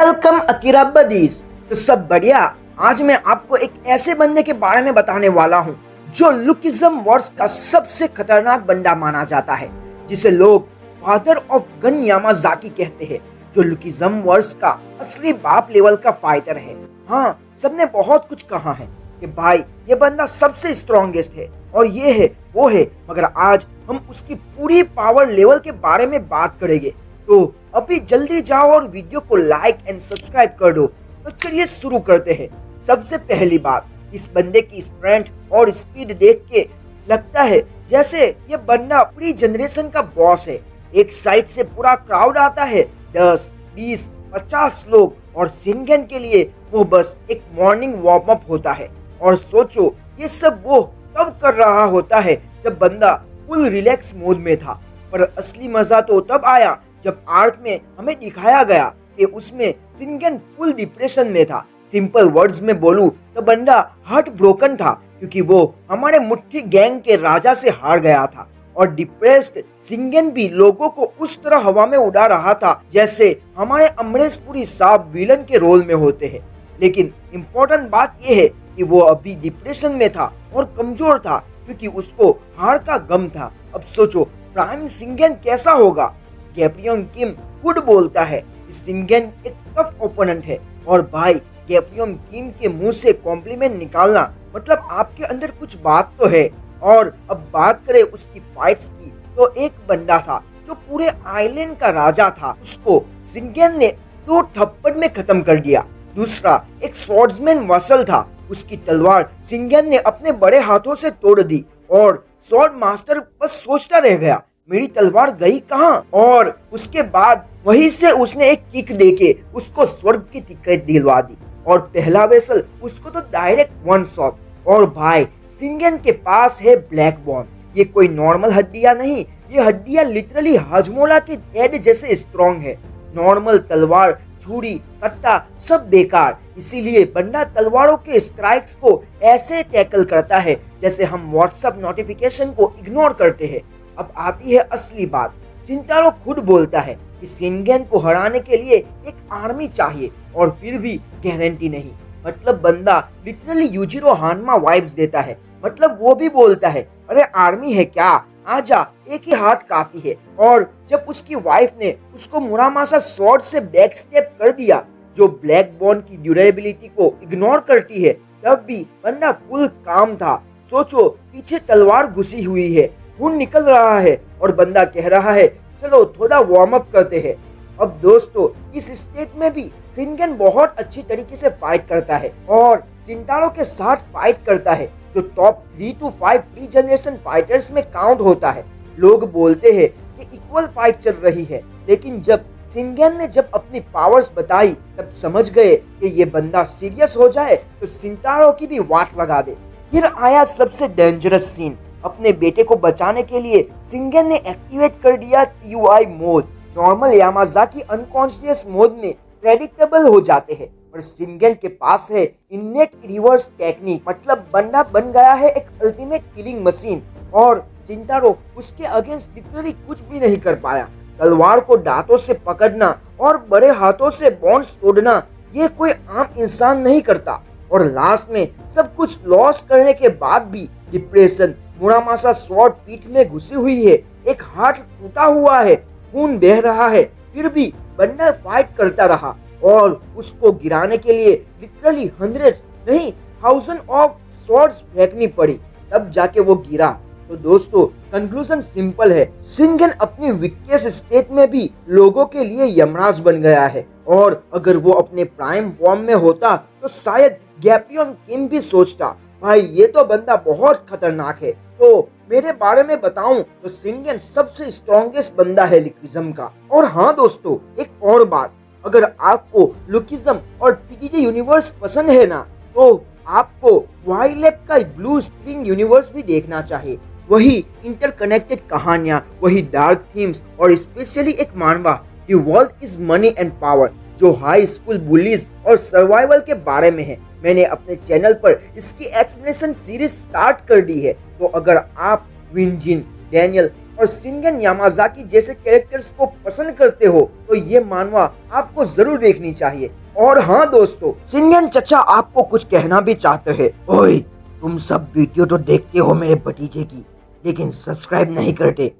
Welcome Akira बदीस। तो सब बढ़िया। आज मैं आपको एक ऐसे बंदे के बारे में बताने वाला हूँ जो लुकिज्म वर्स का सबसे खतरनाक बंदा माना जाता है, जिसे लोग फादर ऑफ गन यामाजाकी कहते हैं, जो लुकिज्म वर्स का असली बाप लेवल का फाइटर है। हाँ, सबने बहुत कुछ कहा है कि भाई ये बंदा सबसे स्ट्रॉन्गेस्ट है और ये है वो है, मगर आज हम उसकी पूरी पावर लेवल के बारे में बात करेंगे। तो अभी जल्दी जाओ और वीडियो को लाइक एंड सब्सक्राइब कर दो। तो चलिए शुरू करते हैं। सबसे पहली बात, इस बंदे की स्ट्रेंथ और स्पीड देख के लगता है जैसे ये बंदा पूरी जनरेशन का बॉस है। एक साइड से पूरा क्राउड आता है, 10, 20, 50 लोग, और शिनगेन के लिए वो बस एक मॉर्निंग वार्म अप होता है। और सोचो, ये सब वो तब कर रहा होता है जब बंदा फुल रिलैक्स मोड में था। पर असली मजा तो तब आया जब आर्क में हमें दिखाया गया कि उसमें शिनगेन फुल डिप्रेशन में था। सिंपल वर्ड्स में बोलूं तो बंदा हार्ट ब्रोकन था, क्योंकि वो हमारे मुट्ठी गैंग के राजा से हार गया था। और डिप्रेस्ड शिनगेन भी लोगों को उस तरह हवा में उड़ा रहा था जैसे हमारे अमरीश पुरी साहब विलन के रोल में होते हैं। लेकिन इम्पोर्टेंट बात यह है कि वो अभी डिप्रेशन में था और कमजोर था, क्योंकि उसको हार का गम था। अब सोचो प्राइम शिनगेन कैसा होगा। गैब्रियन किम खुद बोलता है कि शिनगेन एक टफ ओपोनेंट है, और भाई गैब्रियन किम के मुंह से कॉम्प्लीमेंट निकालना मतलब आपके अंदर कुछ बात तो है। और अब बात करें उसकी फाइट्स की, तो एक बंदा था जो पूरे आइलैंड का राजा था, उसको शिनगेन ने 2 थप्पड़ में खत्म कर दिया। दूसरा एक स्वॉर्ड्समैन वसल था, उसकी तलवार शिनगेन ने अपने बड़े हाथों से तोड़ दी, और स्वॉर्ड मास्टर बस सोचता रह गया मेरी तलवार गई कहाँ। और उसके बाद वहीं से उसने एक किक देके उसको स्वर्ग की टिकट दिलवा दी, और पहला वेसल उसको तो डायरेक्ट 1 शॉट। और भाई शिनगेन के पास है ब्लैक बोन। ये कोई नॉर्मल हड्डियां नहीं, ये हड्डियां लिटरली हाजमोला के हेड जैसे स्ट्रॉन्ग है। नॉर्मल तलवार, छुरी, कट्टा सब बेकार। इसीलिए बंदा तलवारों के स्ट्राइक्स को ऐसे टैकल करता है जैसे हम व्हाट्सएप नोटिफिकेशन को इग्नोर करते हैं। अब आती है असली बात। शिनटारो खुद बोलता है कि शिनगेन को हराने के लिए एक आर्मी चाहिए, और फिर भी गारंटी नहीं। मतलब बंदा लिटरली यूजिरो हानमा वाइब्स देता है। मतलब वो भी बोलता है अरे आर्मी है क्या, आजा, एक ही हाथ काफी है। और जब उसकी वाइफ ने उसको मुरामासा स्वॉर्ड से बैक स्टेप कर दिया, जो ब्लैक बोन की ड्यूरेबिलिटी को इग्नोर करती है, तब भी बंदा फुल काम था। सोचो पीछे तलवार घुसी हुई है, खून निकल रहा है, और बंदा कह रहा है चलो थोड़ा वार्म अप करते हैं। अब दोस्तों इस स्टेट में भी शिनगेन बहुत अच्छी तरीके से फाइट करता है, और शिनटारो के साथ फाइट करता है, जो top 3 to 5 pre generation fighters में काउंट होता है। लोग बोलते हैं कि इक्वल फाइट चल रही है, लेकिन जब शिनगेन ने अपनी पावर्स बताई तब समझ गए कि ये बंदा सीरियस हो जाए तो शिनटारो की भी वाट लगा दे। फिर आया सबसे डेंजरस सीन। अपने बेटे को बचाने के लिए शिनगेन ने एक्टिवेट कर दिया TUI mode. Normal Yamazaki unconscious mode में प्रेडिक्टेबल हो जाते हैं, और शिनगेन के पास है इनेट रिवर्स टेक्निक। मतलब बंदा बन गया है एक अल्टीमेट किलिंग मशीन, और शिनटारो उसके अगेंस्ट लिटरली कुछ भी नहीं कर पाया। तलवार को दांतों से पकड़ना और बड़े हाथों से बॉन्ड्स तोड़ना ये कोई आम इंसान नहीं करता। और लास्ट में सब कुछ लॉस करने के बाद भी डिप्रेशन, मुरामासा स्वॉर्ड पीठ में घुसी हुई है, एक हाथ टूटा हुआ है, खून बह रहा है, फिर भी बंदा फाइट करता रहा। और उसको गिराने के लिए लिटरली हंड्रेड्स नहीं 1000 ऑफ स्वॉर्ड्स फेंकनी पड़ी, तब जाके वो गिरा। तो दोस्तों कंक्लूजन सिंपल है, शिनगेन अपनी वीकेस्ट स्टेट में भी लोगों के लिए यमराज बन गया है, और अगर वो अपने प्राइम फॉर्म में होता तो शायद गैब्रियन किम भी सोचता भाई ये तो बंदा बहुत खतरनाक है। तो मेरे बारे में बताऊं तो शिनगेन सबसे स्ट्रॉन्गेस्ट बंदा है लुकिज्म का। और हाँ दोस्तों एक और बात, अगर आपको लुकिज्म और PTG यूनिवर्स पसंद है ना, तो आपको वाईलैब का ब्लू स्प्रिंग यूनिवर्स भी देखना चाहिए। वही इंटरकनेक्टेड कहानियां, वही डार्क थीम्स, और स्पेशली एक मानवा the world is money and power, जो हाई स्कूल बुलीज और सर्वाइवल के बारे में है। मैंने अपने चैनल पर इसकी एक्सप्लेनेशन सीरीज स्टार्ट कर दी है, तो अगर आप विनजिन, डैनियल और शिनगेन यामाजाकी जैसे कैरेक्टर्स को पसंद करते हो तो ये मानवा आपको जरूर देखनी चाहिए। और हाँ दोस्तों, शिनगेन चचा आपको कुछ कहना भी चाहते हैं। ओए, तुम सब वीडियो तो देखते हो मेरे भतीजे की, लेकिन सब्सक्राइब नहीं करते।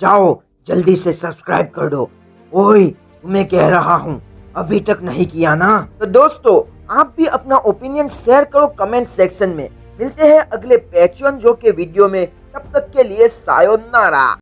जाओ जल्दी से सब्सक्राइब कर दो। ओए, तुम्हें कह रहा हूँ, अभी तक नहीं किया ना? तो दोस्तों, आप भी अपना ओपिनियन शेयर करो कमेंट सेक्शन में। मिलते हैं अगले पैचवन जो के वीडियो में, तब तक के लिए सायोनारा।